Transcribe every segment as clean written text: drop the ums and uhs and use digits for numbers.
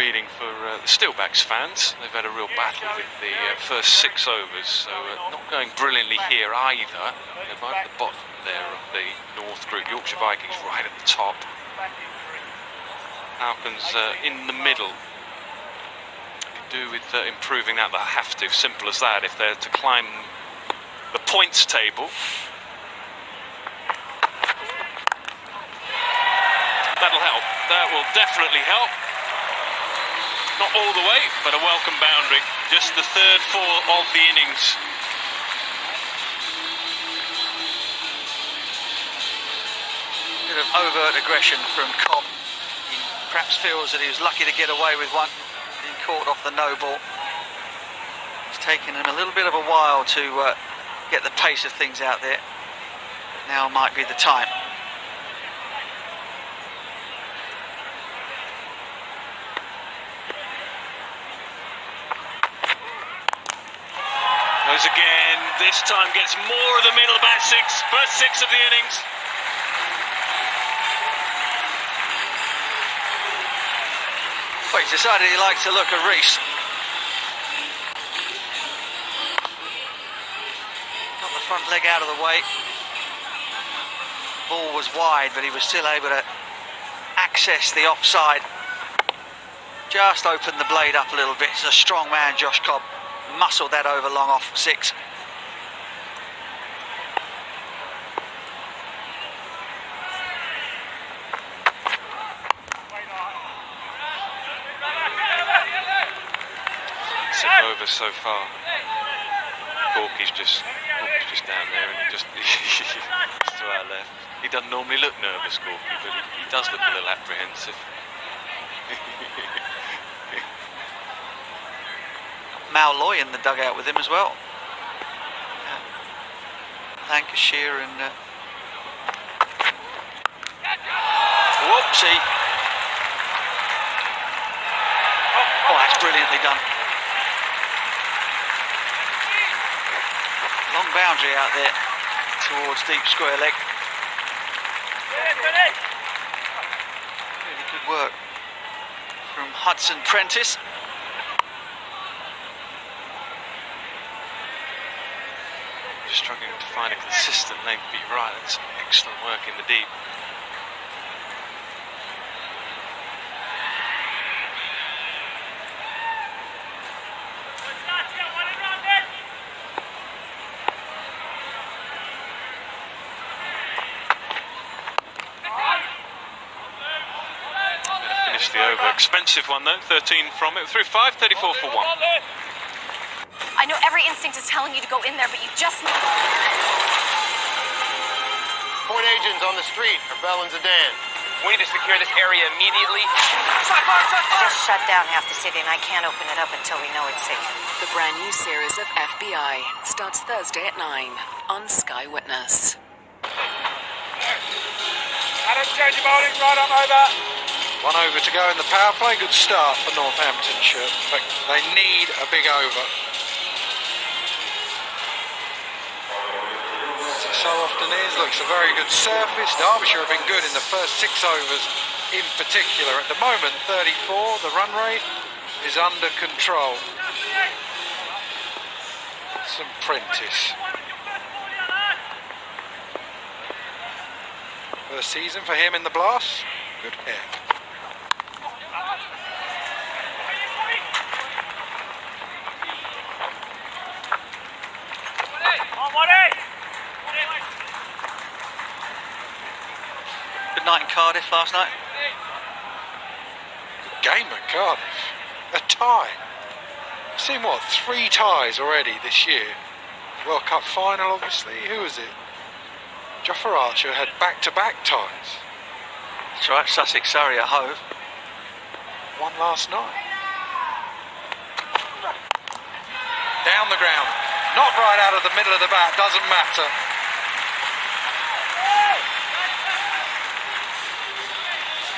reading for the Steelbacks fans. They've had a real battle with the first 6 overs, so not going brilliantly here either. They're right at the bottom there of the North group. Yorkshire Vikings right at the top. Falcons in the middle. Do with improving that, they'll have to. Simple as that. If they're to climb the points table. That'll help. That will definitely help. Not all the way, but a welcome boundary. Just the 3rd 4 of the innings. Bit of overt aggression from Cobb. He perhaps feels that he was lucky to get away with one. Being caught off the no ball. It's taken him a little bit of a while to get the pace of things out there. Now might be the time. Goes again, this time gets more of the middle, about 6, first 6 of the innings. Well, he's decided he likes to look at Reese. Got the front leg out of the way. Ball was wide, but he was still able to access the offside. Just opened the blade up a little bit. He's a strong man, Josh Cobb. Muscled that over long off 6. Over so far. Corky's just down there, and he just to our left. He doesn't normally look nervous, Corky, but he does look a little apprehensive. Malloy in the dugout with him as well. Lancashire and whoopsie. Oh, that's brilliantly done. Long boundary out there towards deep square leg. Really good work from Hudson Prentice. Just struggling to find a consistent length, but you're right, that's excellent work in the deep. Finish the over. Expensive one though, 13 from it. Through 5, 34 for 1. I know every instinct is telling you to go in there, but you just need... Point agents on the street are Bell and Zidane. We need to secure this area immediately. Just shut down half the city, and I can't open it up until we know it's safe. The brand new series of FBI starts Thursday at 9 on Sky Witness. Adam, change your bowling, right on over. 1 over to go in the power play. Good start for Northamptonshire, but they need a big over. So often is. Looks a very good surface. Derbyshire have been good in the first 6 overs in particular. At the moment, 34. The run rate is under control. Some Prentice. First season for him in the Blast. Good hair. Good night in Cardiff last night. Good game at Cardiff. A tie. I've seen, what, 3 ties already this year. World Cup final, obviously. Who was it? Joffa Archer had back-to-back ties. That's right, Sussex, Surrey at Hove. One last night. Down the ground. Not right out of the middle of the bat, doesn't matter.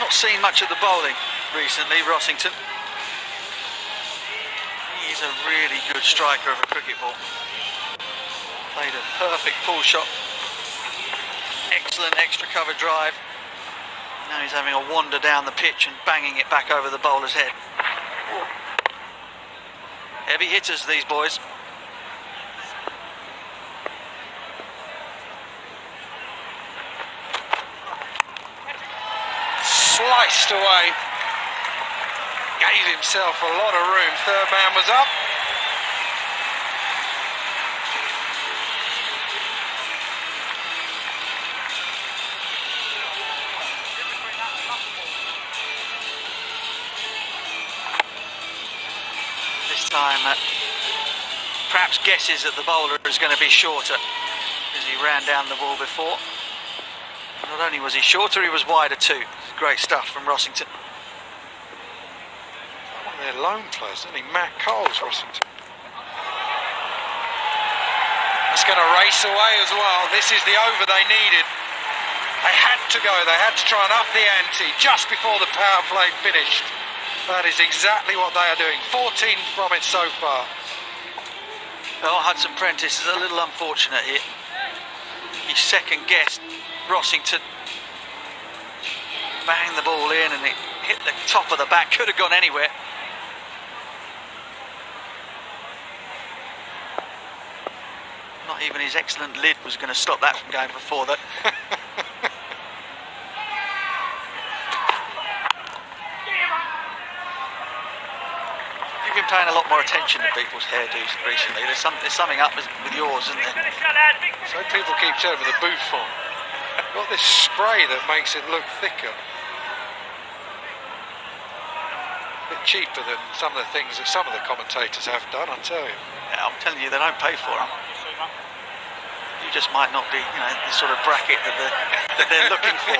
Not seen much of the bowling recently, Rossington. He's a really good striker of a cricket ball. Played a perfect pull shot. Excellent extra cover drive. Now he's having a wander down the pitch and banging it back over the bowler's head. Heavy hitters, these boys. Sliced away. Gave himself a lot of room. Third man was up. This time, perhaps guesses that the bowler is going to be shorter as he ran down the ball before. Not only was he shorter, he was wider too. Great stuff from Rossington. One of their lone players, isn't he? Matt Coles, Rossington. That's going to race away as well. This is the over they needed. They had to go. They had to try and up the ante just before the power play finished. That is exactly what they are doing. 14 from it so far. Well, Hudson Prentice is a little unfortunate here. He second-guessed Rossington. Banged the ball in and it hit the top of the bat. Could have gone anywhere. Not even his excellent lid was going to stop that from going before that. You've been paying a lot more attention to people's hairdos recently. There's something up with yours, isn't there? So people keep telling me the Buffon. Got this spray that makes it look thicker. A bit cheaper than some of the things that some of the commentators have done, I tell you. Yeah, I'm telling you, they don't pay for them. You just might not be, the sort of bracket that they're looking for.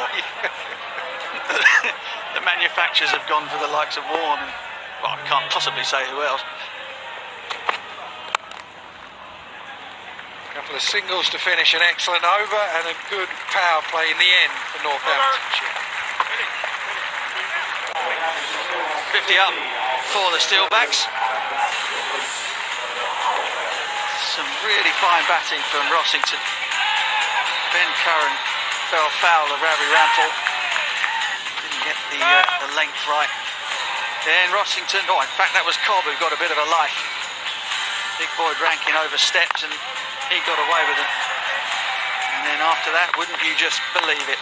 The manufacturers have gone for the likes of Warren and, well, I can't possibly say who else. A couple of singles to finish an excellent over and a good power play in the end for Northamptonshire. 50 up for the Steelbacks. Some really fine batting from Rossington. Ben Curran fell foul of Ravi Rampal. Didn't get the length right. Then Rossington, in fact that was Cobb who got a bit of a life. Big Boyd Rankin overstepped and he got away with it. And then after that, wouldn't you just believe it?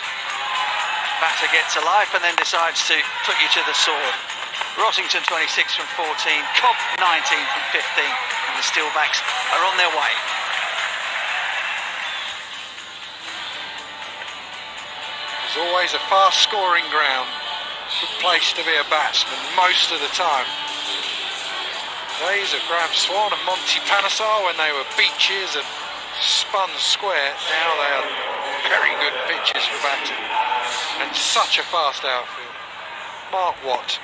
Batter gets a life and then decides to put you to the sword. Rossington 26 from 14, Cobb 19 from 15, and the Steelbacks are on their way. There's always a fast scoring ground. Good place to be a batsman most of the time. Days of Graham Swan and Monty Panesar when they were beaches and spun square. Now they are very good pitches for batting. And such a fast outfield. Mark Watt.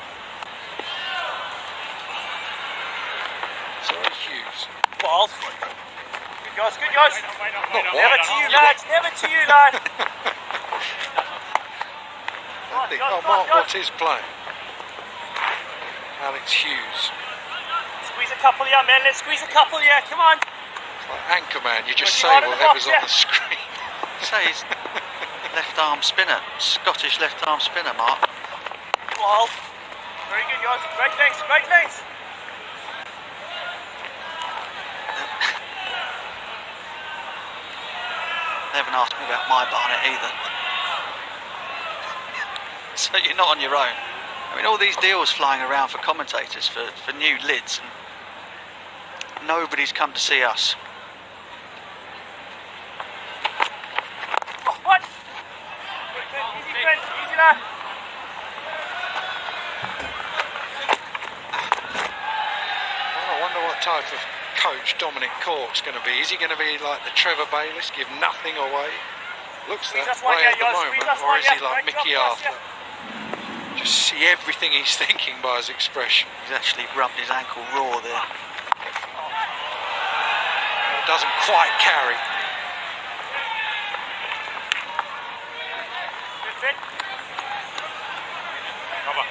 Sorry, Hughes. Balls. Good guys, good guys. Not Never Watt. to you, lads. Never to you, lad. I think, Mark Watt is playing. Alex Hughes. Squeeze a couple, yeah, men. Let's squeeze a couple, yeah. Come on. It's like Anchorman, you just say Well, you are in the whatever's box, on the screen. Say he's left arm spinner, Scottish left arm spinner, Mark. Ball. Very good, guys. Great lengths, great lengths. They haven't asked me about my Barnet either. So you're not on your own. I mean, all these deals flying around for commentators for new lids, and nobody's come to see us. Oh, what? Easy, friend. Easy, lad. Well, I wonder what type of coach Dominic Cork's going to be. Is he going to be like the Trevor Bayliss, give nothing away? Looks that way at the moment, or is he like Mickey Arthur? Just see everything he's thinking by his expression. He's actually rubbed his ankle raw there. It doesn't quite carry. Good fit. Cover.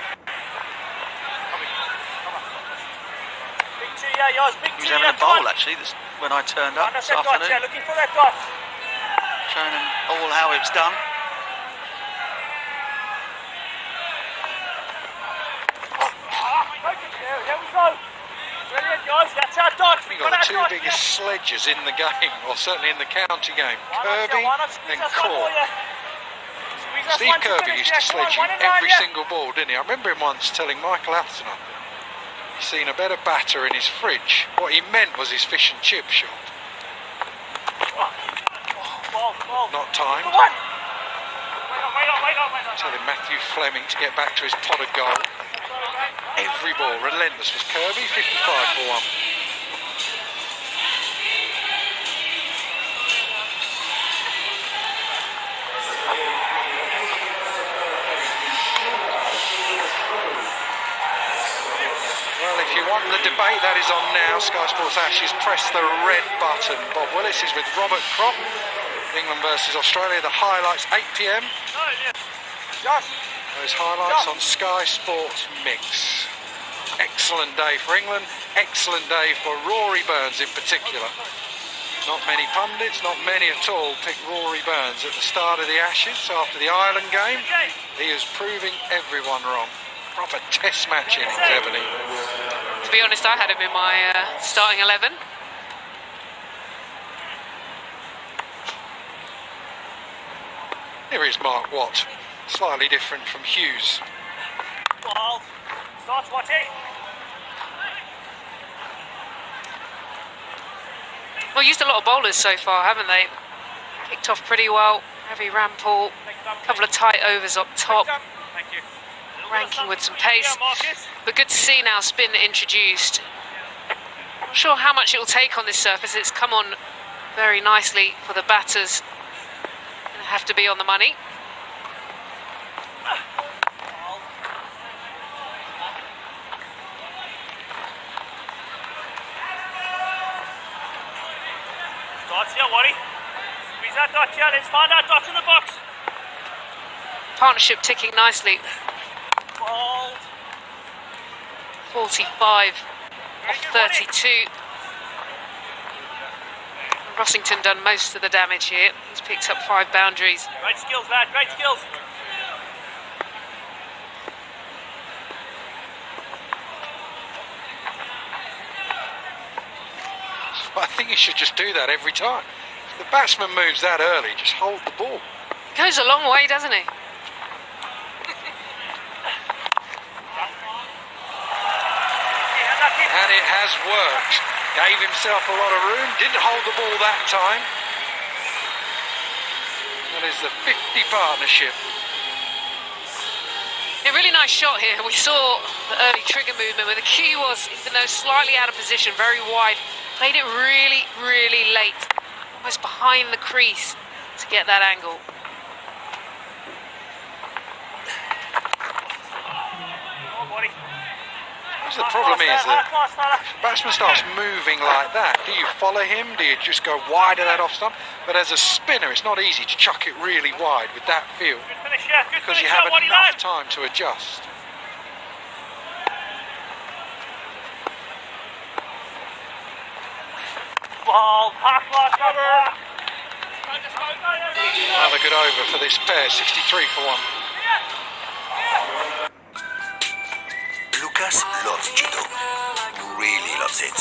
Big two, yeah, yours. Big He was two, having yeah. a bowl actually when I turned up That's this that dot, yeah. afternoon. Looking for that dot. Showing them all how it's done. two biggest sledgers in the game, or certainly in the county game. Kirby and Court. Steve Kirby used to sledge you every single ball, didn't he? I remember him once telling Michael Atherton he's seen a better batter in his fridge. What he meant was his fish and chip shot. Not timed. Telling Matthew Fleming to get back to his pot of gold. Every ball, relentless was Kirby, 55 for 1. Well, if you want the debate, that is on now. Sky Sports Ashes, press the red button. Bob Willis is with Robert Cropp. England versus Australia, the highlights 8 p.m. Those highlights on Sky Sports Mix. Excellent day for England, excellent day for Rory Burns in particular. Not many pundits, not many at all, picked Rory Burns at the start of the Ashes after the Ireland game. He is proving everyone wrong. Proper test match innings, Ebony. To be honest, I had him in my starting 11. Here is Mark Watt, slightly different from Hughes. Ball. Starts watching. Well, used a lot of bowlers so far, haven't they? Kicked off pretty well. Heavy Rampal, a couple of tight overs up top. Thank you. Ranking with some pace. But good to see now spin introduced. Not sure how much it will take on this surface. It's come on very nicely for the batters. Gonna have to be on the money. Dots, don't worry. Squeeze that dot, yeah. Let's find that dot in the box. Partnership ticking nicely. Ball. 45 off 32. Rossington done most of the damage here. He's picked up 5 boundaries. Great skills, lad. Great skills. I think you should just do that every time. If the batsman moves that early, just hold the ball. Goes a long way, doesn't he? And it has worked. Gave himself a lot of room, didn't hold the ball that time. That is the 50 partnership. A really nice shot here. We saw the early trigger movement where the cue was, even though slightly out of position, very wide. Played it really, really late. Almost behind the crease to get that angle. The problem is that if the batsman starts moving like that, do you follow him? Do you just go wide of that off stump? But as a spinner, it's not easy to chuck it really wide with that feel because you have enough time to adjust. Ball, half class cover. Another good over for this pair, 63 for 1. Lucas loves judo. Really loves it.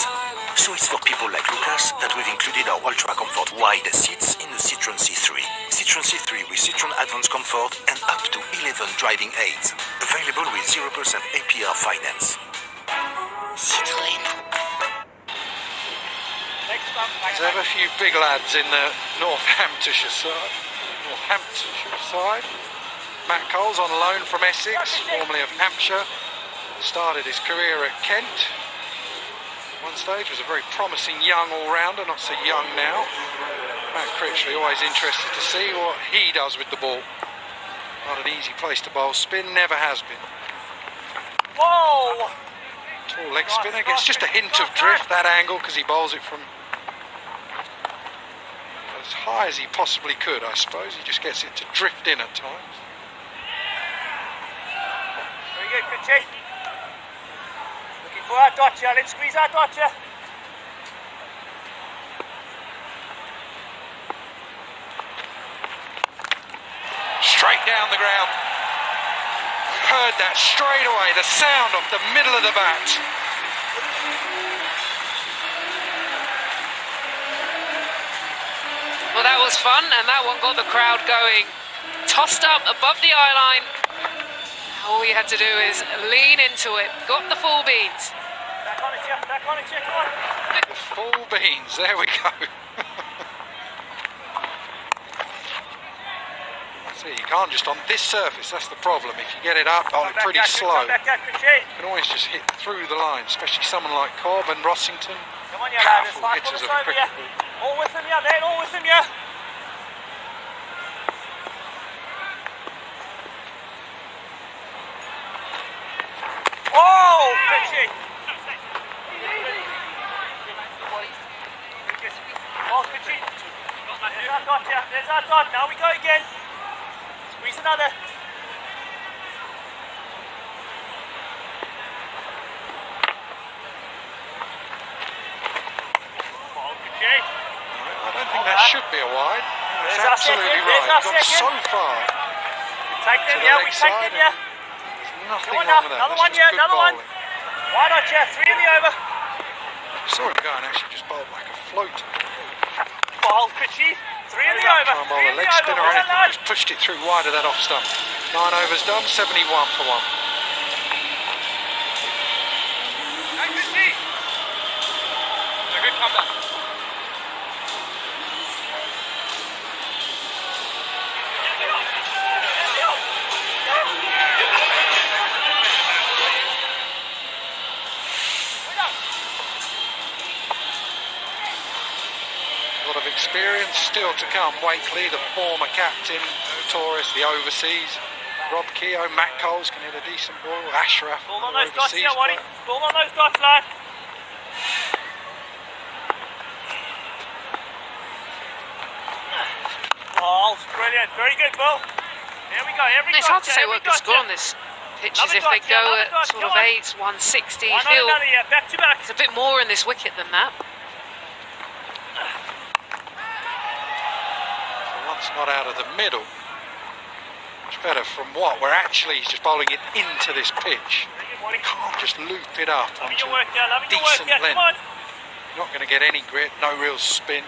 So it's for people like Lucas that we've included our Ultra Comfort wide seats in the Citroën C3. Citroën C3 with Citroën Advanced Comfort and up to 11 driving aids. Available with 0% APR finance. Citroën. There's ever a few big lads in the Northamptonshire side. Matt Cole's on loan from Essex, formerly of Hampshire. Started his career at Kent. One stage was a very promising young all-rounder, not so young now. Matt Critchley, always interested to see what he does with the ball. Not an easy place to bowl spin, never has been. Whoa! Tall leg spinner, gets just a hint of drift, that angle, because he bowls it from as high as he possibly could, I suppose. He just gets it to drift in at times. Very good, Critchley. For our dot, yeah. Let's squeeze our dot, yeah. Straight down the ground. Heard that straight away, the sound off the middle of the bat. Well, that was fun, and that one got the crowd going. Tossed up above the eye line. All you had to do is lean into it. Got the full beans. Back on it, Jeff. Back on it, Jeff. Come on. The full beans, there we go. See, you can't just on this surface, that's the problem. If you get it up, oh, it's pretty slow. Back, You can always just hit through the line, especially someone like Cobb and Rossington. Come on, yeah, lad. Powerful hitters of a cricket ball. All with him, yeah, mate. All with him, yeah. Oh, pitchy. Oh, pitchy. There's our dot, yeah. There's our dot. Now we go again. Squeeze another. Oh, pitchy. I don't think that should be a wide. That's There's our absolutely second, right. there's our Got so second. far. Take them, To the yeah. leg We take side them, yeah. There's nothing Come on wrong now. with that. Another That's one, just yeah. good Another one. bowling. Why not, yeah? 3 in the over. Saw him go and actually just bowl like a float. Ball, pitchy. 3 in the over. Can't bowl 3 a in the leg over. spin or Well anything. done, Just pushed it through wide of that off stump. 9 overs done, 71 for 1. Hey, Pitchy. A good comeback. A lot of experience still to come. Wakely, the former captain, Torres, the overseas. Rob Keogh, Matt Coles can hit a decent ball. Ashraf, Ball on the those dots, overseas yeah, Waddy. player. Ball on those dots, lad. Oh, brilliant. Very good, Bill. There we go. Every It's dot, hard to say every what the dot, score yeah. on this pitch Another is. If they dot, yeah, go another at dot, sort of come on. 8, 160, Why you not feel another, yeah? Back to back. there's a bit more in this wicket than that. So once not out of the middle. Much better from what? We're actually just bowling it into this pitch. Very good, Waddy. Can't just loop it up Loving onto your work, yeah. Loving your work, decent yeah. length. Come on. You're not going to get any grit, no real spin.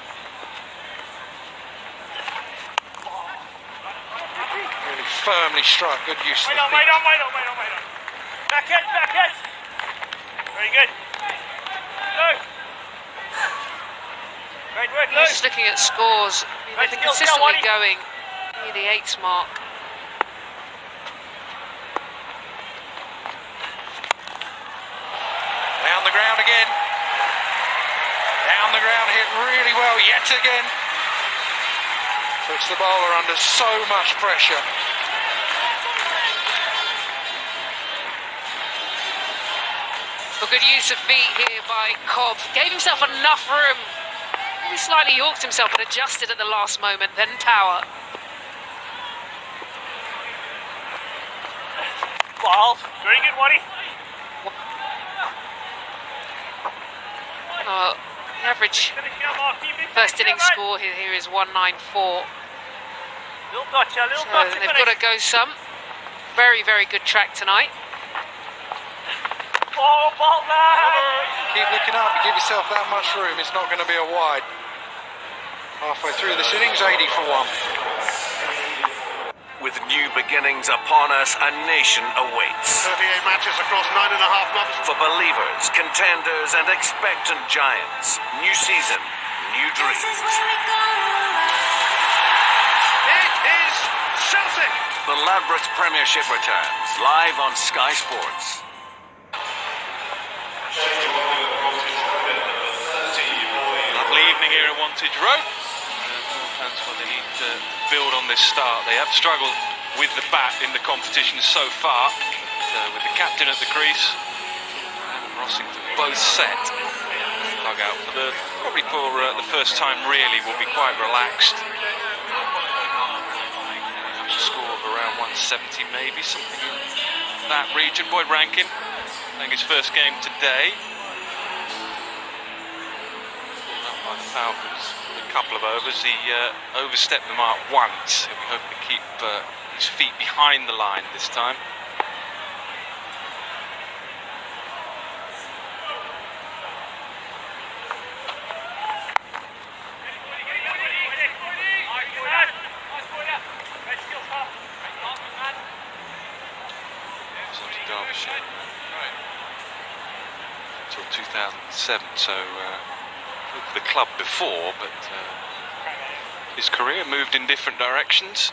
Really firmly struck, good use of Wait the on, feet. wait on, wait on, wait on, wait on. Back head, back head. Very good. Go. Great work, Lou. Just looking at scores, they've been Nice skills, consistently yeah, going near the 8s mark. Down the ground again. Down the ground, hit really well yet again. Puts the bowler under so much pressure. A good use of feet here by Cobb. Gave himself enough room. Maybe slightly yorked himself, but adjusted at the last moment, then power. Ball. Very good, Waddy. The average Finish your mark. Keep it. first Finish your innings man. score here is 194. Little dot, yeah. Little So dot to they've finish. got to go some. Very, very good track tonight. Oh, ball, lad. Keep looking up, you give yourself that much room, it's not going to be a wide. Halfway through this innings, 80 for 1. With new beginnings upon us, a nation awaits. 38 matches across 9.5 months. For believers, contenders, and expectant giants. New season, new dreams. It is Celtic. The Ladbrokes Premiership returns, live on Sky Sports. Lovely evening here at Wantage Road. Fans, well, they need to build on this start. They have struggled with the bat in the competition so far, with the captain at the crease and Rossington both set. Dugout for probably for the first time really will be quite relaxed. A score of around 170 maybe, something in that region. Boyd Rankin playing his first game today. By the Falcons with a couple of overs. He overstepped the mark once. He'll be hoping to keep his feet behind the line this time. until 2007, so the club before, but his career moved in different directions.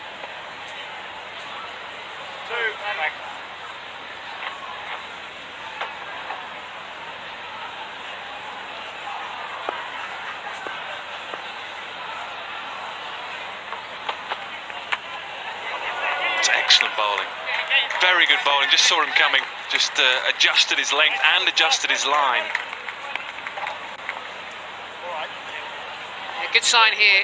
It's excellent bowling. Very good bowling. Just saw him coming. Just adjusted his length and adjusted his line. Good sign here.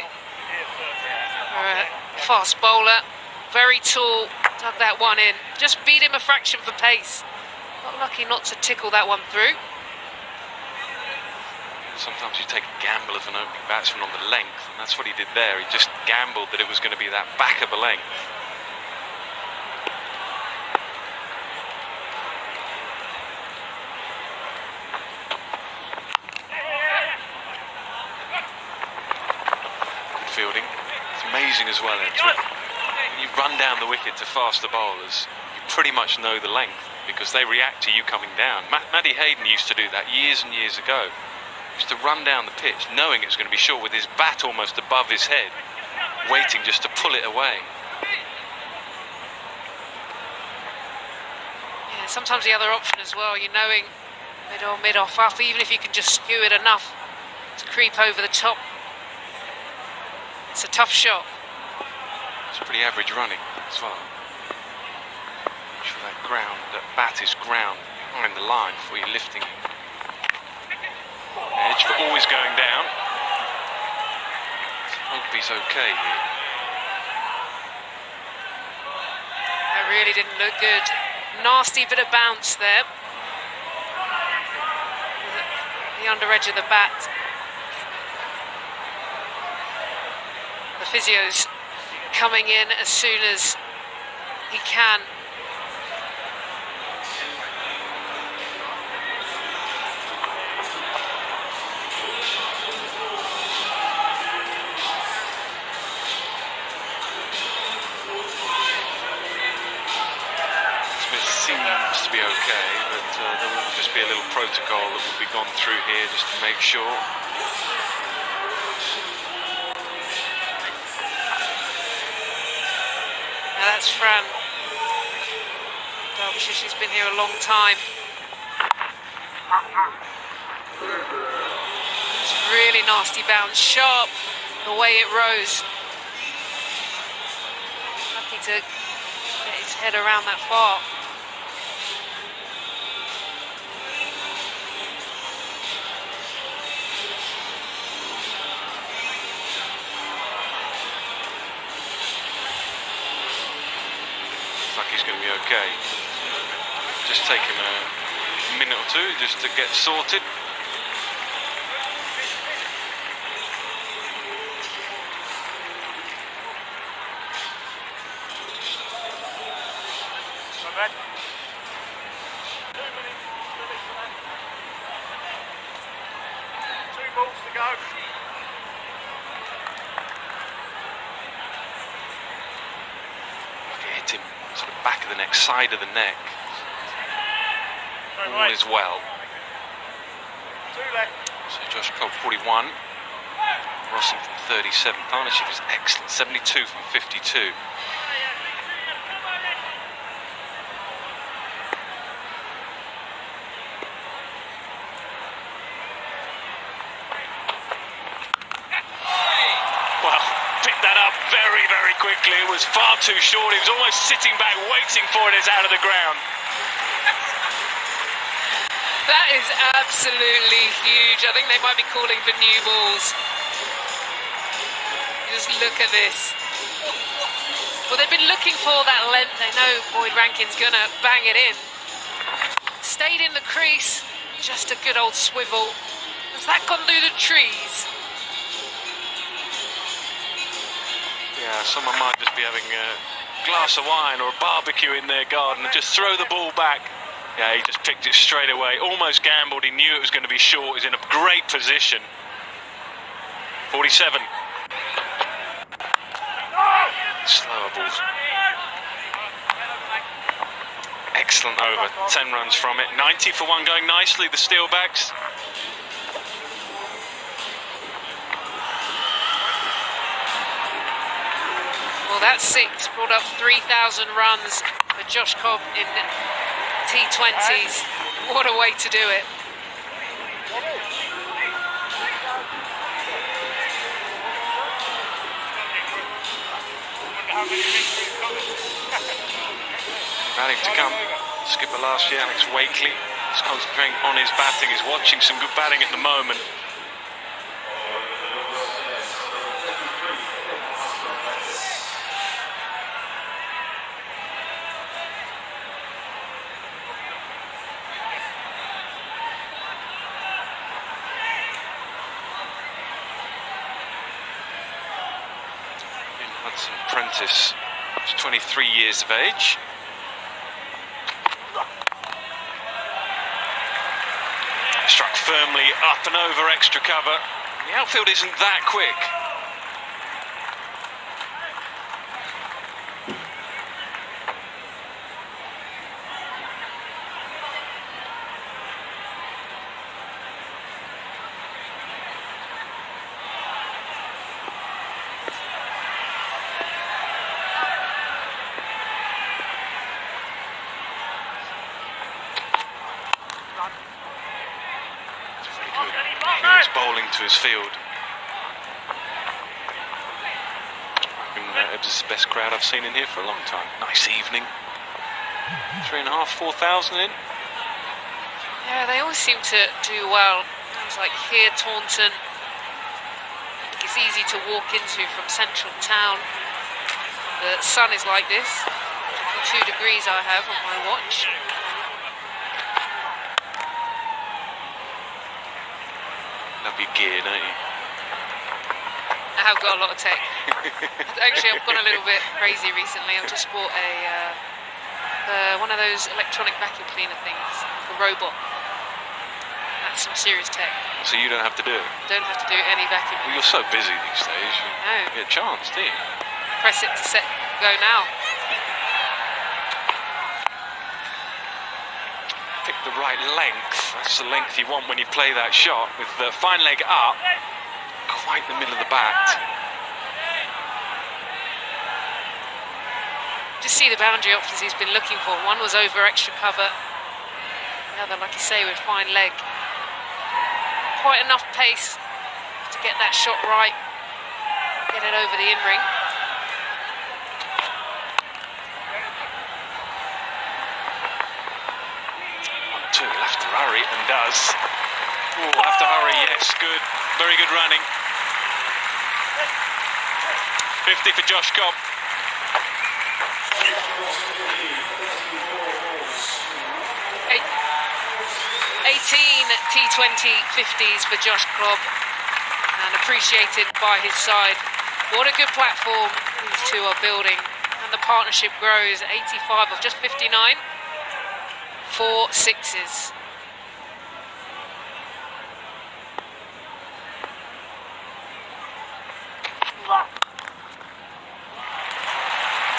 Fast bowler, very tall, dug that one in. Just beat him a fraction for pace. Not lucky not to tickle that one through. Sometimes you take a gamble of an opening batsman on the length, and that's what he did there. He just gambled that it was going to be that back of a length. Fielding. It's amazing as well. When you run down the wicket to faster bowlers, you pretty much know the length because they react to you coming down. Matty Hayden used to do that years and years ago. He used to run down the pitch knowing it was going to be short with his bat almost above his head, waiting just to pull it away. Yeah, sometimes the other option as well, you're knowing mid-off, even if you can just skew it enough to creep over the top. It's a tough shot. It's pretty average running as well. Make sure that bat is ground behind the line before you're lifting it. Edge, but always going down. Hope he's okay here. That really didn't look good. Nasty bit of bounce there. The under edge of the bat. The physio's coming in as soon as he can. Smith seems to be okay, but there will just be a little protocol that will be gone through here just to make sure. That's Fran. Derbyshire, she's been here a long time. It's a really nasty bounce, sharp the way it rose. Lucky to get his head around that far. Like he's going to be okay. Just take him a minute or two just to get sorted. Two balls to go. Hit him sort of back of the neck, side of the neck. All is well. So Josh Cole 41, Rossington 37. Partnership is excellent, 72 from 52. Well, picked that up very, very quickly. It was far too short. He was almost sitting back, waiting for it as out of the ground. That is absolutely huge. I think they might be calling for new balls. Just look at this. Well, they've been looking for that length. They know Boyd Rankin's gonna bang it in. Stayed in the crease. Just a good old swivel. Has that gone through the trees? Yeah, someone might just be having a glass of wine or a barbecue in their garden and just throw the ball back. Yeah, he just picked it straight away. Almost gambled. He knew it was going to be short. He's in a great position. 47. Slower balls. excellent over. 10 runs from it. 90 for one going nicely, the Steelbacks. Well, that 6 brought up 3,000 runs for Josh Cobb in T20s. What a way to do it. Batting to come. Skipper last year, Alex Wakely, is concentrating on his batting. He's watching some good batting at the moment. Hudson Prentice is 23 years of age. Struck firmly up and over extra cover. The outfield isn't that quick. He's bowling to his field. It was the best crowd I've seen in here for a long time. Nice evening. 3,500, 4,000 in. Yeah, they always seem to do well. It's like here, Taunton. I think it's easy to walk into from central town. The sun is like this. 2 degrees I have on my watch. Love your gear, don't you? I have got a lot of tech. Actually, I've gone a little bit crazy recently. I've just bought one of those electronic vacuum cleaner things, a robot. That's some serious tech. So you don't have to do it? Don't have to do any vacuuming. Well, you're so busy these days. You don't get a chance, do you? Press it to set, go now. Pick the right length. That's the length you want when you play that shot, with the fine leg up, quite in the middle of the bat. Just see the boundary options he's been looking for. One was over extra cover. The other, like you say, with fine leg. Quite enough pace to get that shot right. Get it over the in-ring. He'll have to hurry, and does. Ooh, have to hurry, yes, good. Very good running. 50 for Josh Cobb. 18 T20 50s for Josh Cobb, and appreciated by his side. What a good platform these two are building, and the partnership grows. 85 of just 59. 4 sixes.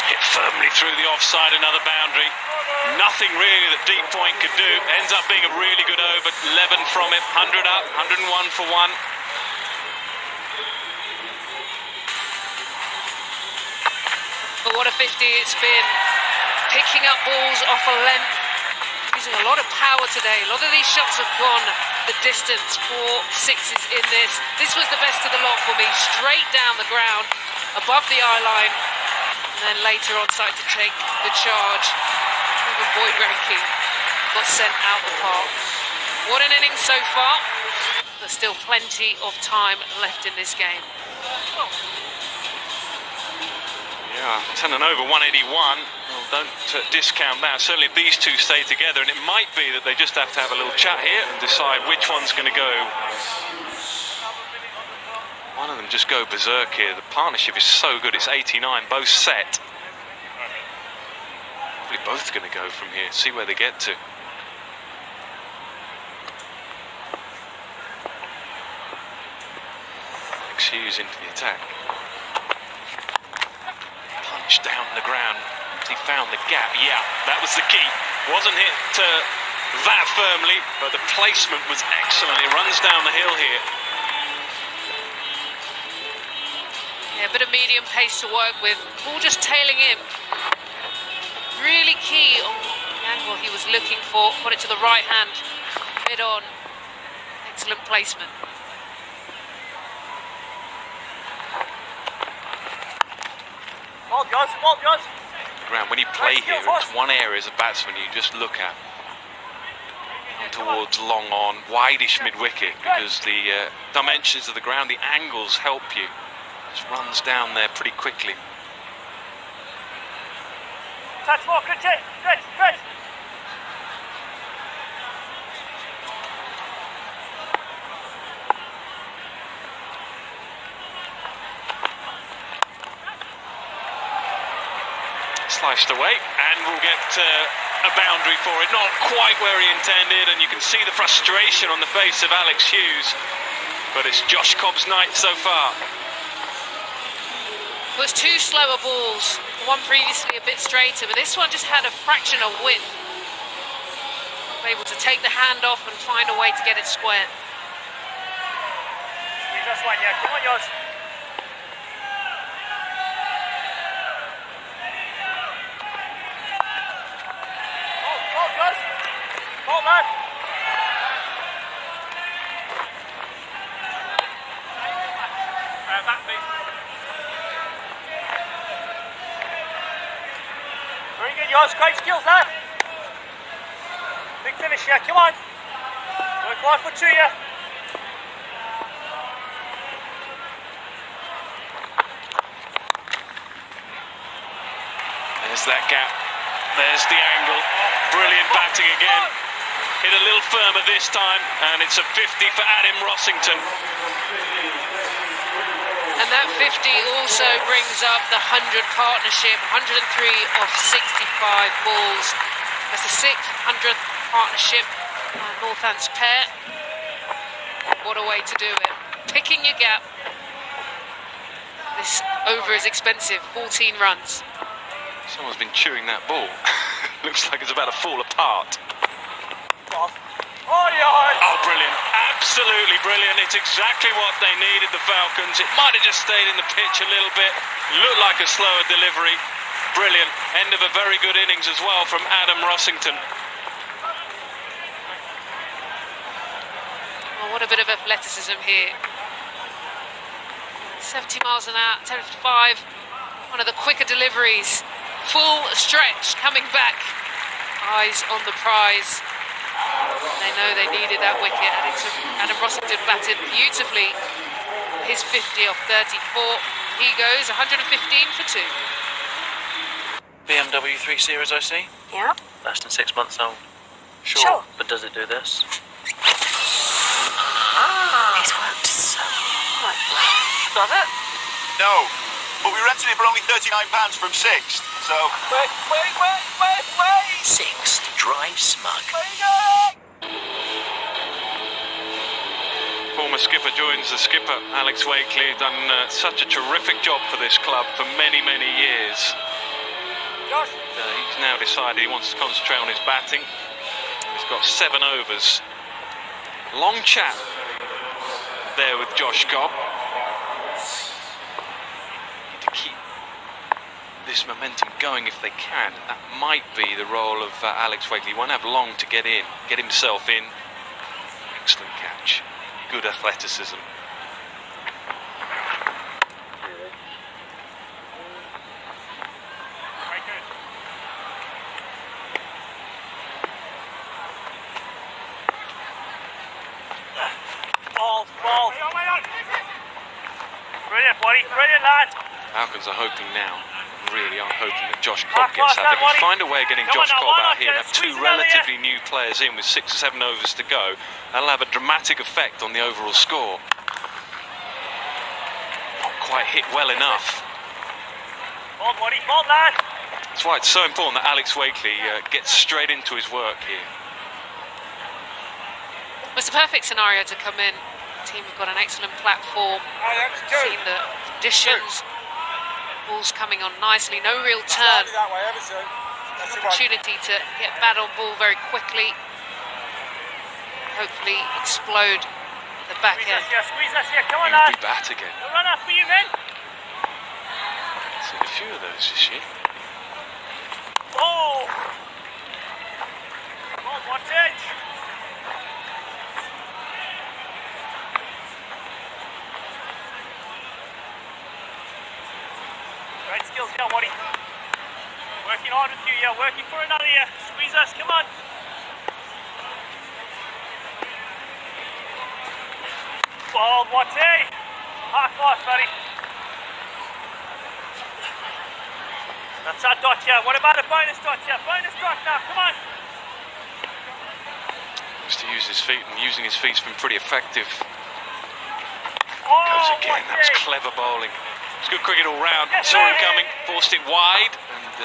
Hit firmly through the offside, another boundary. Nothing really that deep point could do. Ends up being a really good over. 11 from it, 100 up, 101 for one. But what a 50 it's been. Picking up balls off a length. Using a lot of power today. A lot of these shots have gone the distance. 4 sixes in this. This was the best of the lot for me. Straight down the ground, above the eye line. And then later on started to take the charge. Even Boyd Rankin got sent out the park. What an inning so far. There's still plenty of time left in this game. Yeah, 10 and over, 181. Well, don't discount that. Certainly if these two stay together, and it might be that they just have to have a little chat here and decide which one's going to go. One of them just go berserk here. The partnership is so good. It's 89, both set. Probably both going to go from here. See where they get to. Alex Hughes into the attack. Punch down the ground. He found the gap. Yeah, that was the key. Wasn't hit that firmly, but the placement was excellent. It runs down the hill here. Yeah, a bit of medium pace to work with. Ball just tailing him. Really key on the angle he was looking for. Got it to the right hand, mid on. Excellent placement. Ball goes. Ground, when you play here, it's one area as a batsman you just look at. Towards long on, wideish mid-wicket, because the dimensions of the ground, the angles help you. Just runs down there pretty quickly. Touch more, cricket. Stretch. Sliced away, and we'll get a boundary for it. Not quite where he intended, and you can see the frustration on the face of Alex Hughes. But it's Josh Cobb's night so far. It was two slower balls, one previously a bit straighter, but this one just had a fraction of width. Able to take the hand off and find a way to get it square. You just one, yeah. Come on, yours. Ball, lad. Back, please. Very good, yours. Great skills, lad. Big finish, yeah. Come on. Work 1 for 2, yeah. There's that gap. There's the angle. Brilliant batting again. Hit a little firmer this time, and it's a 50 for Adam Rossington. And that 50 also brings up the 100 partnership, 103 off 65 balls. That's the 600th partnership, Northants pair. What a way to do it. Picking your gap. This over is expensive, 14 runs. Someone's been chewing that ball. Looks like it's about to fall apart. Oh, brilliant. Absolutely brilliant. It's exactly what they needed, the Falcons. It might have just stayed in the pitch a little bit. Looked like a slower delivery. Brilliant. End of a very good innings as well from Adam Rossington. Oh, what a bit of athleticism here. 70 miles an hour, 75. One of the quicker deliveries. Full stretch coming back. Eyes on the prize. They know they needed that wicket. Adam Rossington batted beautifully. His 50 off 34. He goes 115 for 2. BMW 3 Series, I see. Yeah? Less than 6 months old. Sure. But does it do this? It's worked so much. Does it? No, but we rented it for only £39 from Sixt, so... Wait! Sixt, drive smug. Former skipper joins the skipper, Alex Wakely. Done such a terrific job for this club for many, many years. He's now decided he wants to concentrate on his batting. He's got 7 overs. Long chat there with Josh Cobb. To keep this momentum going if they can. That might be the role of Alex Wakely. He won't have long to get himself in. Excellent catch. Good athleticism. Ball. Brilliant, buddy. Brilliant, lad. Falcons are hoping now, really are hoping that Josh Cobb gets out. They can find a way of getting Josh Cobb out here and have 2 relatively new players in with 6 or 7 overs to go. That'll have a dramatic effect on the overall score. Not quite hit well enough. Ball, buddy. Ball, lad. That's why it's so important that Alex Wakely gets straight into his work here. It's the perfect scenario to come in. The team have got an excellent platform. Seen the conditions. Ball's coming on nicely. No real turn. opportunity to get bat on ball very quickly. Hopefully explode the back end. Squeeze us here. Come on, You'll lad. be bat again. No run up for you, men. Seen a few of those this year. Oh! Come on, watch edge. Great skills here, Waddy. Working hard with you, yeah. Working for another, yeah. Squeeze us, come on. Ball, watch it. High class, buddy. That's our dot, yeah. What about a bonus dot, yeah? Bonus dot now, come on. Just to use his feet, and using his feet's been pretty effective. Oh, Goes again, that was watch it. clever bowling. It's good cricket all round. Yes, Saw him sir. coming, forced it wide, and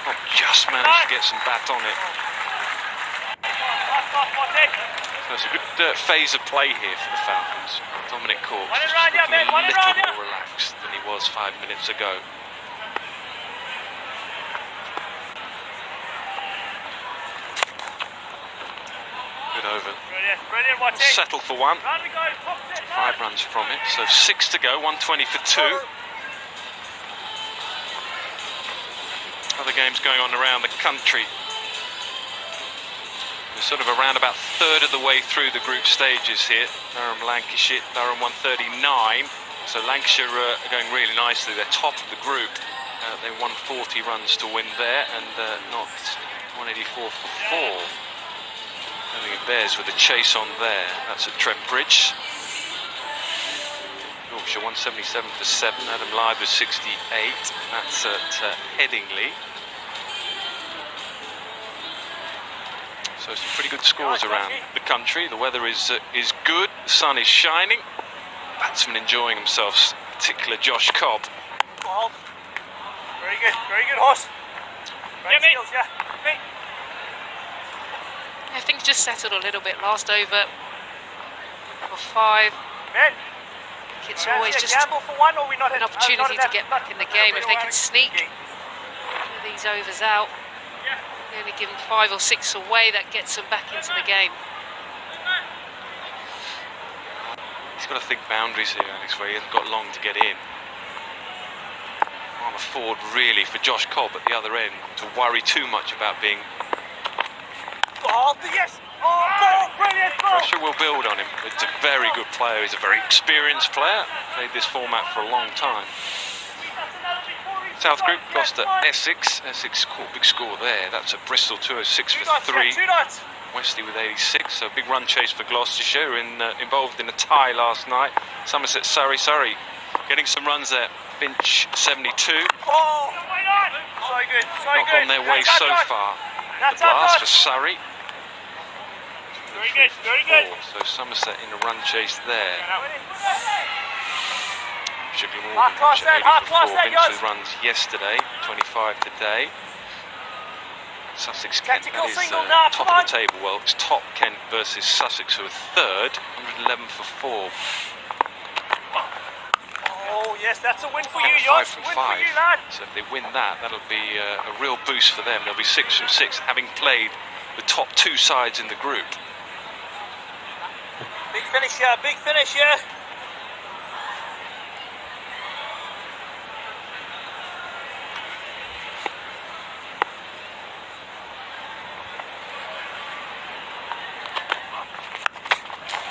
not just managed to get some bat on it. High class, watch it. So it's a good phase of play here for the Falcons. Dominic Cork One just around you, looking man, a one little around you. more relaxed than he was 5 minutes ago. Good over. Brilliant, brilliant, watch it. Settle for one. Round we go, top set, 5 runs from it. So 6 to go, 120 for 2. Other games going on around the country. We're sort of around about third of the way through the group stages here. Durham, Lancashire, Durham 139. So Lancashire are going really nicely. They're top of the group. They won 40 runs to win there, and not 184 for 4. Having Bears with a chase on there. That's at Trent Bridge. Yorkshire 177 for 7. Adam Lythe with 68. That's at Headingley. So some pretty good scores around the country. The weather is good. The sun is shining. Batsmen enjoying themselves, particularly Josh Cobb. Ball. Very good, horse. Great skills, yeah. Mate. Yeah, things just settled a little bit. Last over for 5. Men. It's always just gamble for one, or we not an opportunity to get back in the game. If they can sneak these overs out, they're only given 5 or 6 away, that gets them back into the game. He's got to think boundaries here, Alex, where he hasn't got long to get in. Can't afford really for Josh Cobb at the other end to worry too much about being. Ball, yes! Oh, ball, brilliant ball! Pressure will build on him. It's a very good player. He's a very experienced player. Played this format for a long time. South Group lost to Essex. Essex caught big score there. That's at Bristol 206 for 3. 2 dots. Wesley with 86. So big run chase for Gloucestershire. Involved in a tie last night. Somerset, Surrey getting some runs there. Finch 72. Oh, so good, so Not good. on their way That's so our dot. far. That's The our blast dot. for Surrey. Very good, very good. 4. So Somerset in a run chase there. High class then, high class then, Vincent guys. runs yesterday, 25 today. Sussex Kent, Tactical that is single now, top come of the table. Well, it's top Kent versus Sussex, who are third, 111 for 4. Oh, yes, that's a win for you, 5 Yoss. from Win 5. for you, lad. So if they win that, that'll be a real boost for them. They'll be 6 from 6, having played the top 2 sides in the group. Big finish here, big finish here.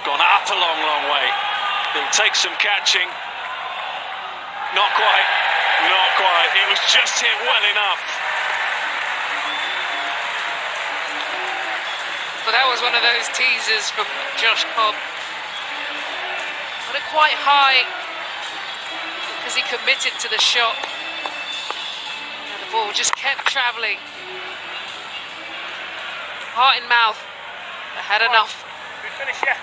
Gone up a long, long way. It'll take some catching. Not quite. Not quite. It was just hit well enough. Well, that was one of those teasers from Josh Cobb. Got it quite high because he committed to the shot. And the ball just kept travelling. Heart in mouth. I had enough. Good finish here.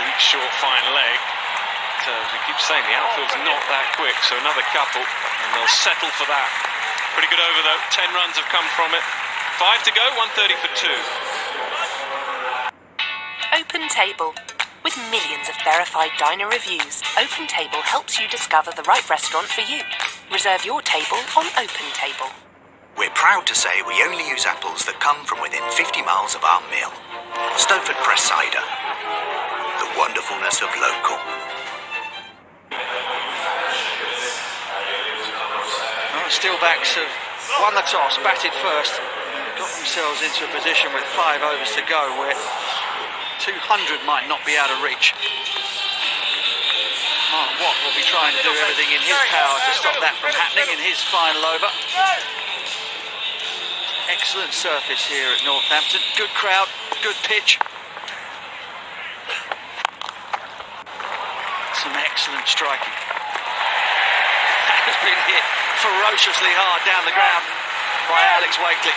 Big, short, fine leg. As we keep saying, the outfield's not that quick, so another couple, and they'll settle for that. Pretty good over, though. 10 runs have come from it. 5 to go, 130 for 2. Open Table. With millions of verified diner reviews, Open Table helps you discover the right restaurant for you. Reserve your table on Open Table. We're proud to say we only use apples that come from within 50 miles of our mill. Stowford Press Cider. The wonderfulness of local. Well, Steelbacks have won the toss, batted first, got themselves into a position with 5 overs to go where 200 might not be out of reach. Mark Watt will be trying to do everything in his power to stop that from happening in his final over. Excellent surface here at Northampton. Good crowd, good pitch. Some excellent striking. That has been hit ferociously hard down the ground by Alex Wakely.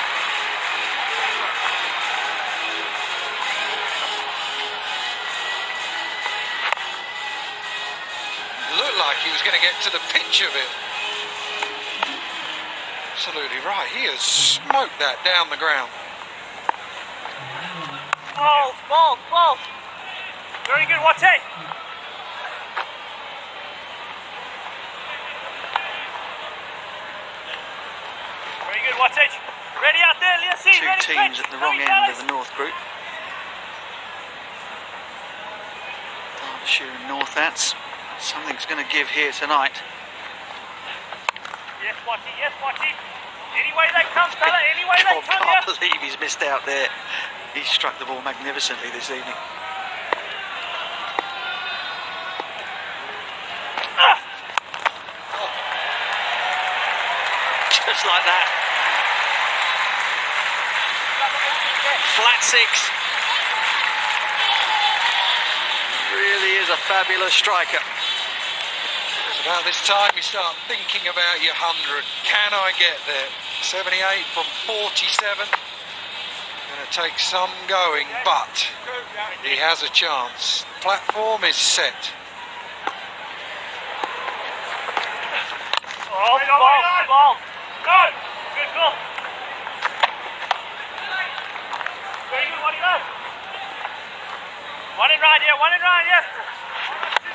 Looked like he was going to get to the pitch of it. Absolutely right. He has smoked that down the ground. Ball. Very good, Wate. Very good, Wate. Ready out there, Leosi. Two teams at the wrong end of the North Group. Derbyshire and Northants. Something's going to give here tonight. Yes, Wate. Any way they come, fella, any way they come, I can't believe he's missed out there. He struck the ball magnificently this evening. Just like that. Flat 6. Really is a fabulous striker. It's about this time you start thinking about your 100. Can I get there? 78 from 47. Going to take some going, but he has a chance. Platform is set. Ball. Go. Good goal. Very good, what do you know? One in right here. Two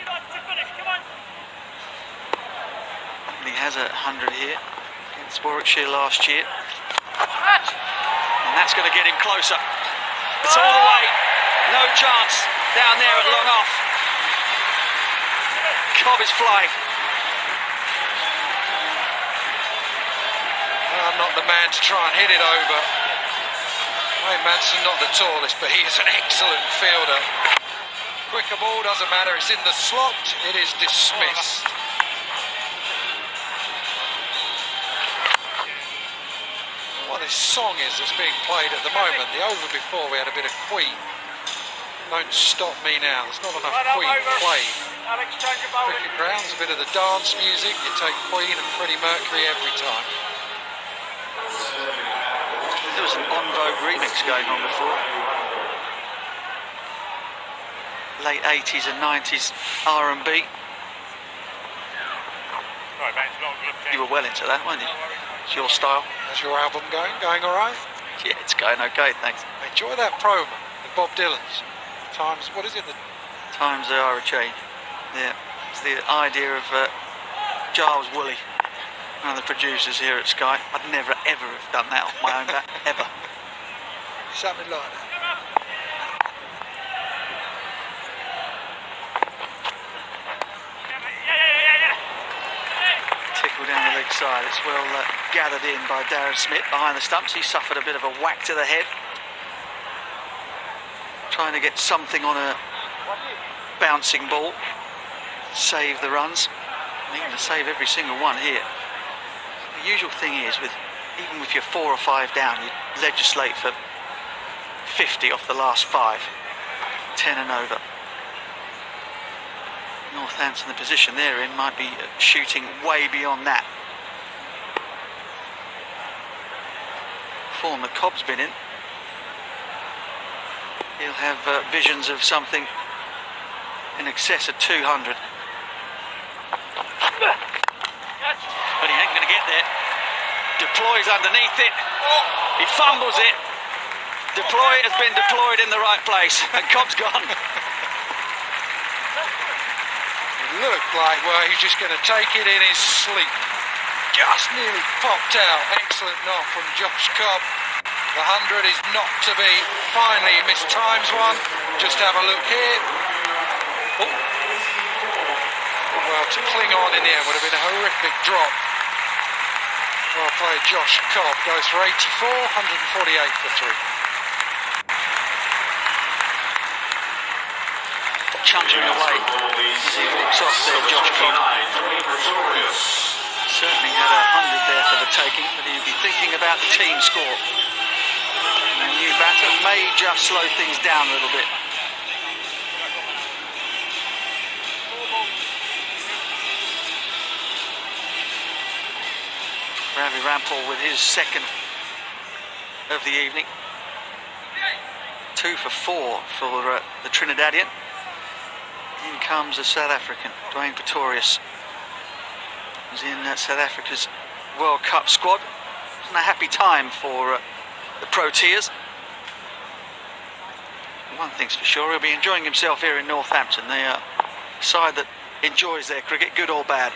dots to finish, come on. He has a 100 here against Warwickshire last year. And that's going to get him closer. It's all the way. No chance down there at long off. Cobb is flying. I'm not the man to try and hit it over. Wayne Madsen, not the tallest, but he is an excellent fielder. Quicker ball, doesn't matter, it's in the slot, it is dismissed. What this song is that's being played at the moment, the over before we had a bit of Queen. Don't Stop Me Now, there's not enough Queen played. Cricket grounds, a bit of the dance music, you take Queen and Freddie Mercury every time. There was an En Vogue remix going on before. Late 80s and 90s R&B. You were well into that, weren't you? It's your style. How's your album going? Going all right? Yeah, it's going okay, thanks. Enjoy that promo with Bob Dylan's. Times, what is it? Times they are a change. Yeah, it's the idea of Giles Woolley, one of the producers here at Sky. I'd never ever have done that off my own bat, ever. Something like that. Tickle down the leg side. It's well gathered in by Darren Smith behind the stumps. He suffered a bit of a whack to the head. Trying to get something on a bouncing ball. Save the runs. Needing to save every single one here. The usual thing is, even with your 4 or 5 down, you legislate for 50 off the last 5. 10 and over. Northampton, the position they're in, might be shooting way beyond that. Form that Cobb's been in. He'll have visions of something in excess of 200. But he ain't going to get there. Deploys underneath it. He fumbles it. Deploy has been deployed in the right place, and Cobb's gone. It looked like, well, he's just going to take it in his sleep. Just nearly popped out. Excellent knock from Josh Cobb. The 100 is not to be. Finally, he missed times one. Just have a look here. Oh. Well, to cling on in the end would have been a horrific drop. Well played, Josh Cobb goes for 84, 148 for 3. Chunking away as he walks off there, Josh Cobb. Certainly had 100 there for the taking, but he'd be thinking about the team score. And a new batter may just slow things down a little bit. Ravi Rampal with his second of the evening. 2 for 4 for the Trinidadian. In comes the South African, Dwayne Pretorius. He's in South Africa's World Cup squad. It's a happy time for the Proteas. One thing's for sure, he'll be enjoying himself here in Northampton. They are a side that enjoys their cricket, good or bad.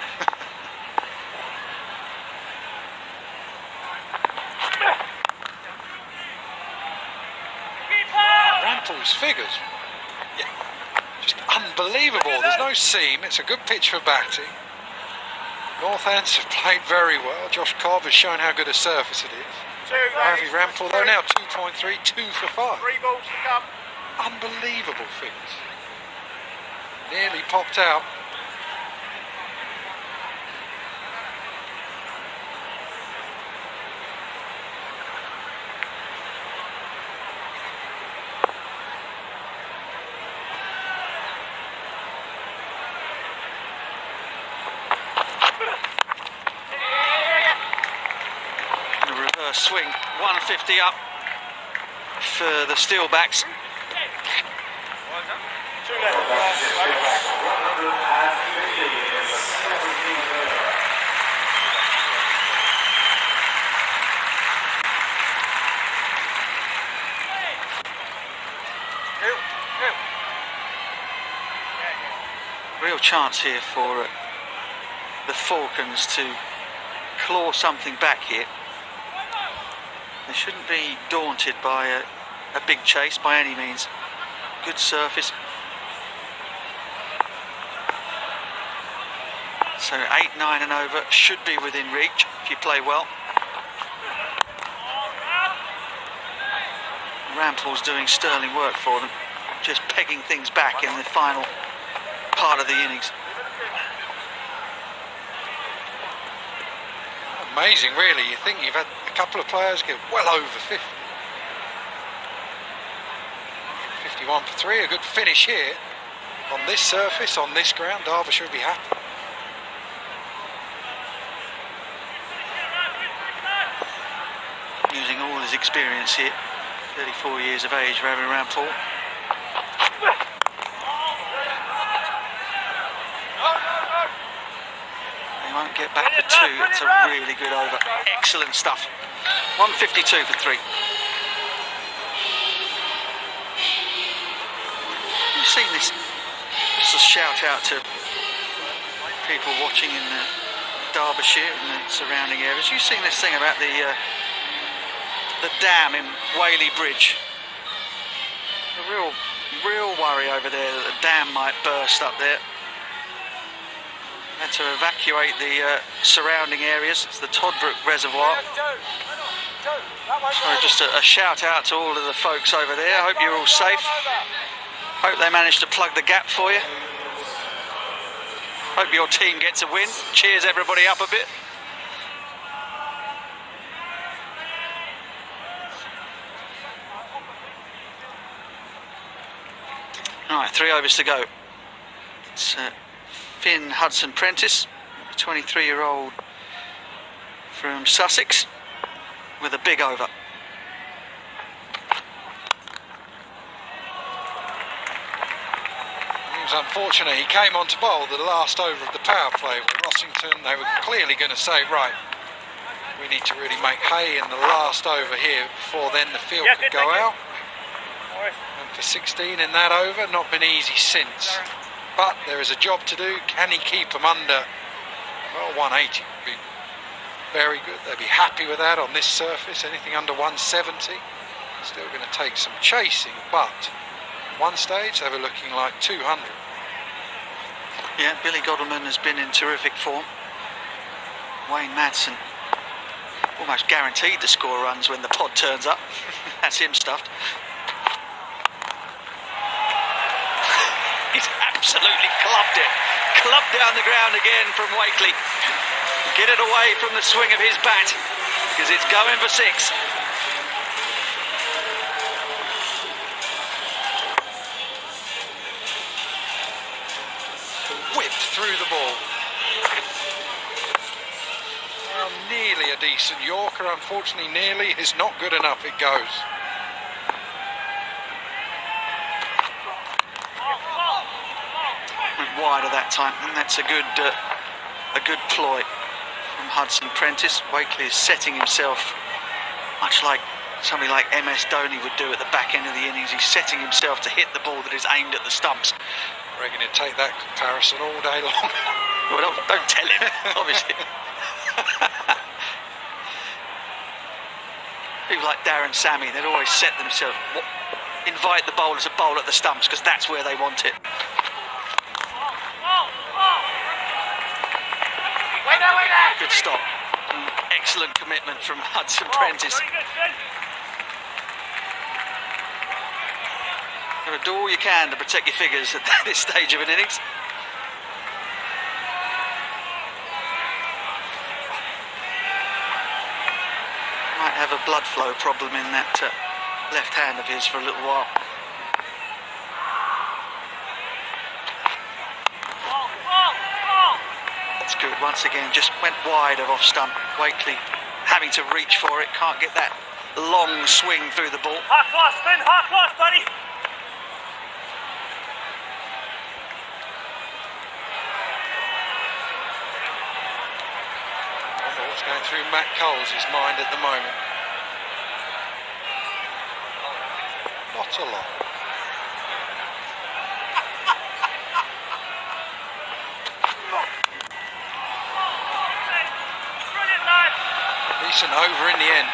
Rampal's figures, just unbelievable. There's no seam. It's a good pitch for batting. Northants have played very well. Josh Cobb has shown how good a surface it is. Ravi Rampal, though, now 2.3, 2 for 5. 3 balls to come. Unbelievable figures. Nearly popped out. Swing, 150 up for the Steelbacks. Real chance here for the Falcons to claw something back here. They shouldn't be daunted by a big chase by any means. Good surface. So 8, 9 and over should be within reach if you play well. Rampal's doing sterling work for them, just pegging things back in the final part of the innings. Amazing, really. You think you've had a couple of players get well over 50. 51 for 3, a good finish here. On this surface, on this ground, Derbyshire will be happy. Using all his experience here, 34 years of age, Ravi Rampal. He won't get back to 2, that's a really good over. Excellent stuff. 152 for 3. You've seen this, just a shout out to people watching in Derbyshire and the surrounding areas. You've seen this thing about the dam in Whaley Bridge. A real worry over there that the dam might burst up there. Had to evacuate the surrounding areas. It's the Toddbrook Reservoir. So just a shout out to all of the folks over there. I hope you're all safe. Hope they managed to plug the gap for you. Hope your team gets a win. Cheers everybody up a bit. Alright, 3 overs to go. It's Finn Hudson-Prentice, a 23-year-old from Sussex, with a big over. It was unfortunate. He came on to bowl the last over of the power play with Rossington. They were clearly going to say, right, we need to really make hay in the last over here before then the field could go out. And for 16 in that over, not been easy since. But there is a job to do. Can he keep them under? Well, 180 would be very good. They'd be happy with that on this surface. Anything under 170, still going to take some chasing. But one stage, they were looking like 200. Yeah, Billy Godelman has been in terrific form. Wayne Madsen almost guaranteed to score runs when the pod turns up. That's him stuffed. He's absolutely clubbed it. Clubbed down the ground again from Wakely. Get it away from the swing of his bat, because it's going for 6. Whipped through the ball. Well, nearly a decent Yorker. Unfortunately, nearly is not good enough. It goes. Went wide at that time, and that's a good ploy from Hudson Prentice. Wakely is setting himself, much like somebody like MS Dhoni would do at the back end of the innings. He's setting himself to hit the ball that is aimed at the stumps. I reckon he'd take that comparison all day long. Well, don't tell him, obviously. People like Darren Sammy, they'd always set themselves, invite the bowlers to bowl at the stumps, because that's where they want it. Good stop. Excellent commitment from Hudson Prentice. You've got to do all you can to protect your figures at this stage of an innings. Might have a blood flow problem in that left hand of his for a little while. That's good. Once again, just went wide of off stump. Wakely having to reach for it, can't get that long swing through the ball. Hard class, Finn, hard class, buddy. What's going through Matt Cole's mind at the moment? Not a lot. Decent over in the end.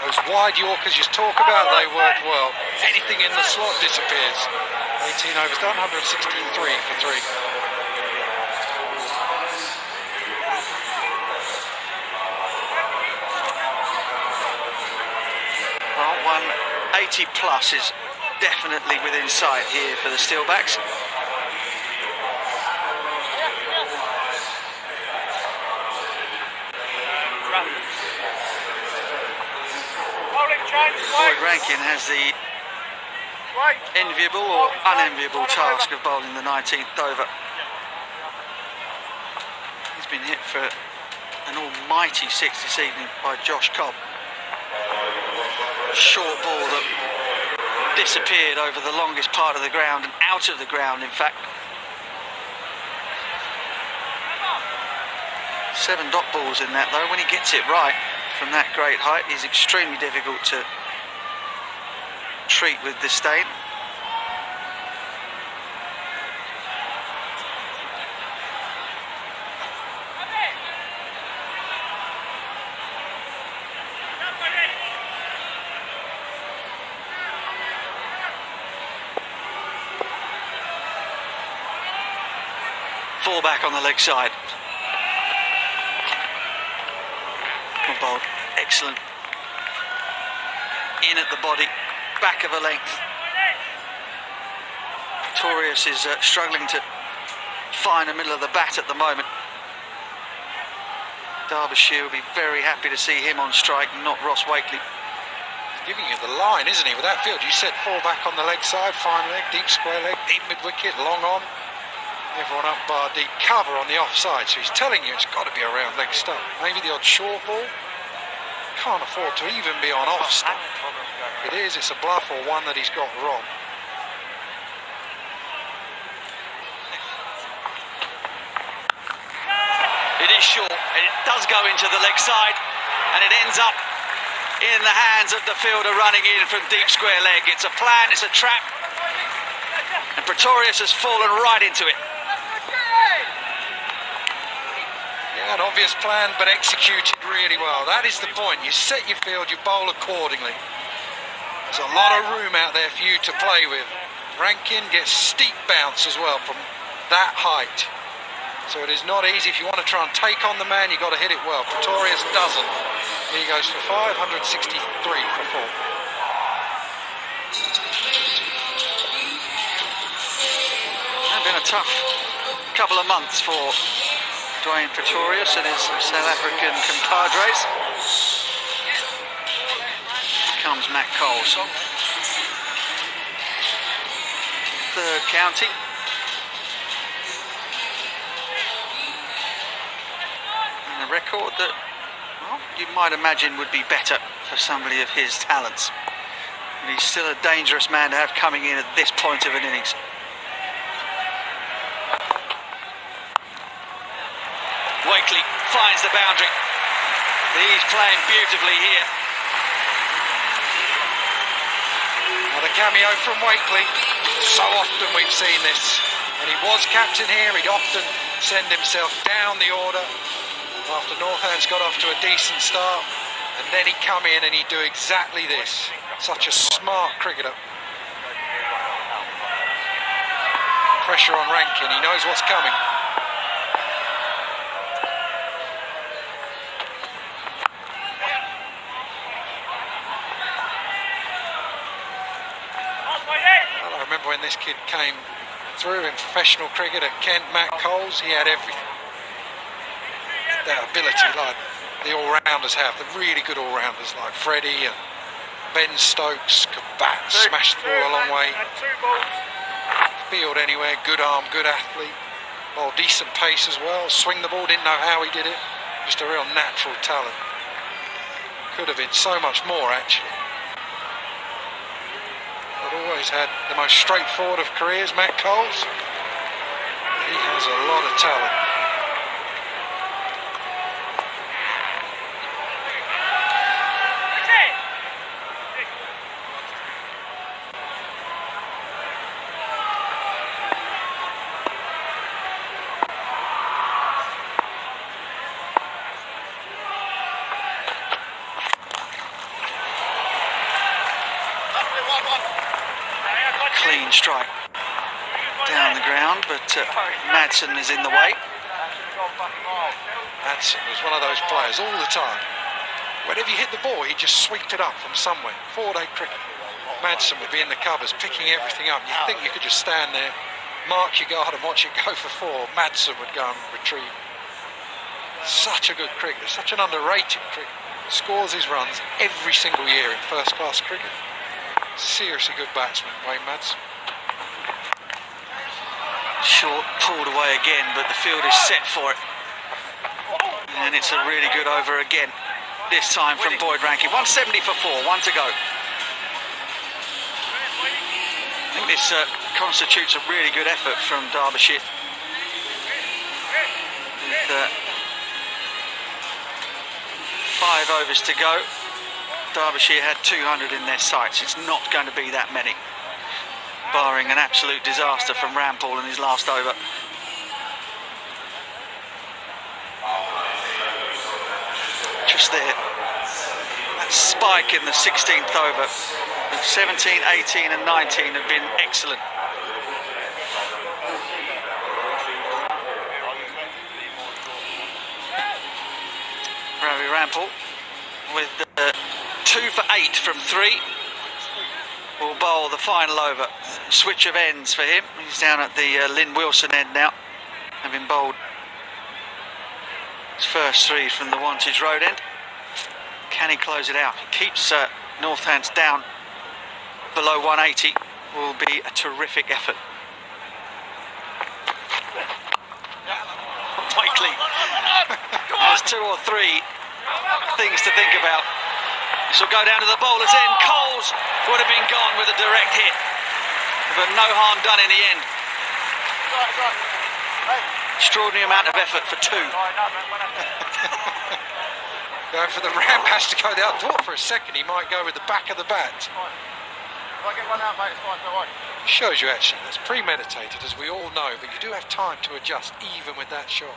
Those wide Yorkers you talk about, they worked well. Anything in the slot disappears. 18 overs done, 163 for 3. Well, 180 plus is definitely within sight here for the Steelbacks. Boyd Rankin has the enviable or unenviable task of bowling the 19th over. He's been hit for an almighty 6 this evening by Josh Cobb. Short ball that disappeared over the longest part of the ground and out of the ground, in fact. 7 dot balls in that, though. When he gets it right from that great height, he's extremely difficult to treat with disdain. Fall back on the leg side. Well bowled. Excellent. In at the body. Back of a length. Pretorius is struggling to find the middle of the bat at the moment. Derbyshire will be very happy to see him on strike, not Ross Wakely. He's giving you the line, isn't he, with that field? You said fall back on the leg side, fine leg, deep square leg, deep mid-wicket, long on. Everyone up bar deep cover on the offside, so he's telling you it's got to be around leg stump. Maybe the odd short ball. Can't afford to even be on off stump. If it is, it's a bluff or one that he's got wrong. It is short, and it does go into the leg side, and it ends up in the hands of the fielder running in from deep square leg. It's a plan, it's a trap, and Pretorius has fallen right into it. Yeah, an obvious plan, but executed really well. That is the point. You set your field, you bowl accordingly. There's a lot of room out there for you to play with. Rankin gets steep bounce as well from that height. So it is not easy. If you want to try and take on the man, you've got to hit it well. Pretorius doesn't. He goes for 563 for 4. It's been a tough couple of months for Dwayne Pretorius and his South African compadres. Here comes Matt Coles. Third county. And a record that, well, you might imagine would be better for somebody of his talents. But he's still a dangerous man to have coming in at this point of an innings. Wakely finds the boundary. He's playing beautifully here. Another cameo from Wakely. So often we've seen this. And he was captain here. He'd often send himself down the order after Northants got off to a decent start. And then he'd come in and he'd do exactly this. Such a smart cricketer. Pressure on Rankin. He knows what's coming. I remember when this kid came through in professional cricket at Kent, Matt Coles, he had everything. That ability like the all-rounders have, the really good all-rounders like Freddie and Ben Stokes could bat, smash the ball a long way. Field anywhere, good arm, good athlete. Bowl decent pace as well, swing the ball, didn't know how he did it. Just a real natural talent. Could have been so much more actually. Always had the most straightforward of careers, Matt Coles. He has a lot of talent. Clean strike down the ground, but Madsen is in the way. Madsen was one of those players all the time. Whenever you hit the ball, he'd just sweep it up from somewhere. 4-day cricket. Madsen would be in the covers, picking everything up. You'd think you could just stand there, mark your guard and watch it go for 4. Madsen would go and retrieve. Such a good cricketer, such an underrated cricketer. Scores his runs every single year in first-class cricket. Seriously good batsman, Wayne Madsen. Short, pulled away again, but the field is set for it. And it's a really good over again. This time from Boyd Rankin. 170 for 4, 1 to go. I think this constitutes a really good effort from Derbyshire. With 5 overs to go. Derbyshire had 200 in their sights. It's not going to be that many, barring an absolute disaster from Rampal in his last over. Just there, that spike in the 16th over. 17, 18 and 19 have been excellent. Ravi Rampal with 2 for 8 from 3 will bowl the final over. Switch of ends for him. He's down at the Lynn Wilson end now, having bowled his first 3 from the Wantage Road end. Can he close it out? He keeps Northants down below 180. Will be a terrific effort. Wakely has 2 or 3 things to think about. This will go down to the bowler's end. Coles would have been gone with a direct hit, but no harm done in the end. Extraordinary amount of effort for 2. Going for the ramp, has to go down. Thought for a second he might go with the back of the bat. If I get one out, mate, it's fine, don't worry. Shows you actually that's premeditated, as we all know, but you do have time to adjust even with that shot.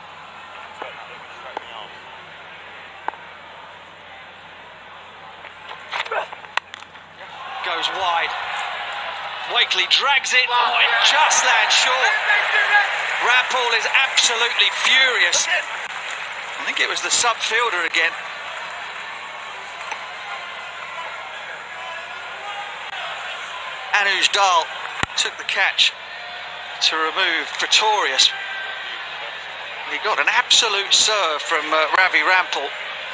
Goes wide. Wakely drags it. Oh, it just lands short. Rampall is absolutely furious. I think it was the sub fielder again. Anuj Dal took the catch to remove Pretorius. He got an absolute serve from Ravi Rampall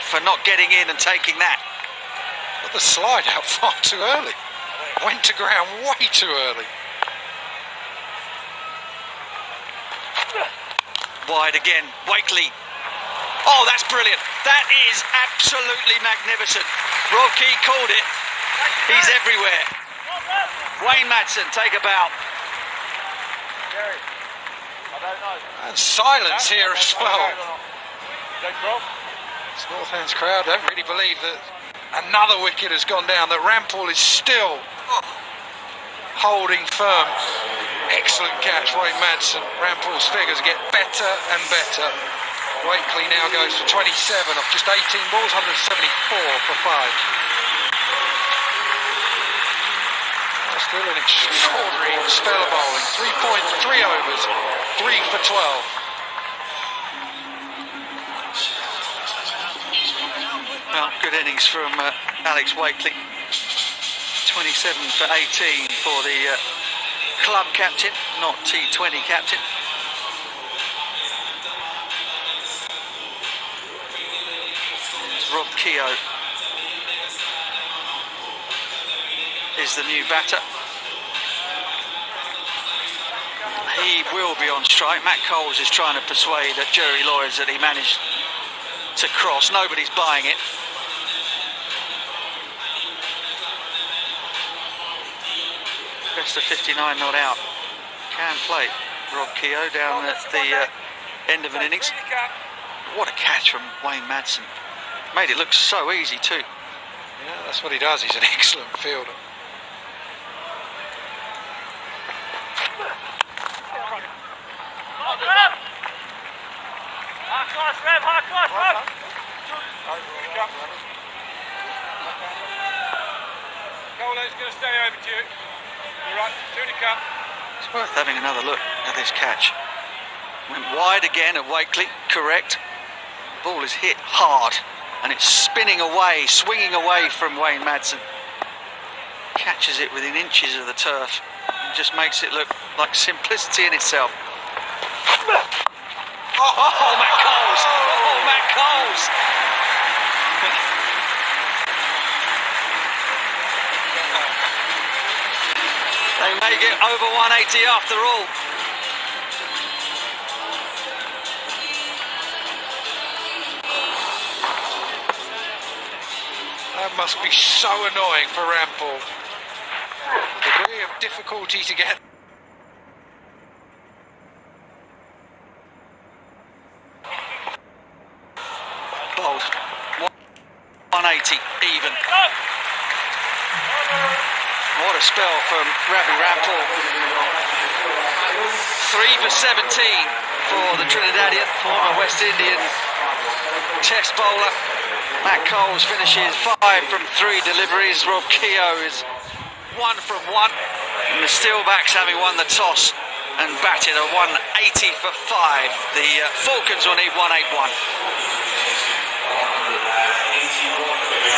for not getting in and taking that. Got the slide out far too early. Went to ground way too early. Wide again, Wakely. Oh, that's brilliant. That is absolutely magnificent. Rob Key called it. He's everywhere. Wayne Madsen, take a bow. And silence here as well. This Northants crowd don't really believe that another wicket has gone down, that Rampall is still holding firm. Excellent catch, Wayne Madsen. Rampall's figures get better and better. Wakely now goes for 27 off just 18 balls, 174 for 5. Still an extraordinary spell of bowling. 3.3 overs, 3 for 12. Well, good innings from Alex Wakely. 27 for 18 for the club captain, not T20 captain. It's Rob Keogh is the new batter. He will be on strike. Matt Coles is trying to persuade Jerry Lloyds that he managed to cross. Nobody's buying it. Best of 59 not out. Can play. Rob Keogh down at the end of an innings. What a catch from Wayne Madsen. Made it look so easy too. Yeah, that's what he does. He's an excellent fielder. High class, Rev. Cole's going to stay over to you. You're right, two to come. It's worth having another look at this catch. Went wide again at Wakely, correct. The ball is hit hard and it's spinning away, swinging away from Wayne Madsen. Catches it within inches of the turf and just makes it look like simplicity in itself. Oh, Matt Coles! Oh, Matt Coles! They may get over 180 after all. That must be so annoying for Rampall. The degree of difficulty to get. Bowled. 180 even. What a spell from Ravi Rampall. 3 for 17 for the Trinidadian, former West Indian test bowler. Matt Coles finishes 5 from 3 deliveries. Rob Keogh is 1 from 1. And the Steelbacks, having won the toss and batted a 180 for 5. The Falcons will need 181.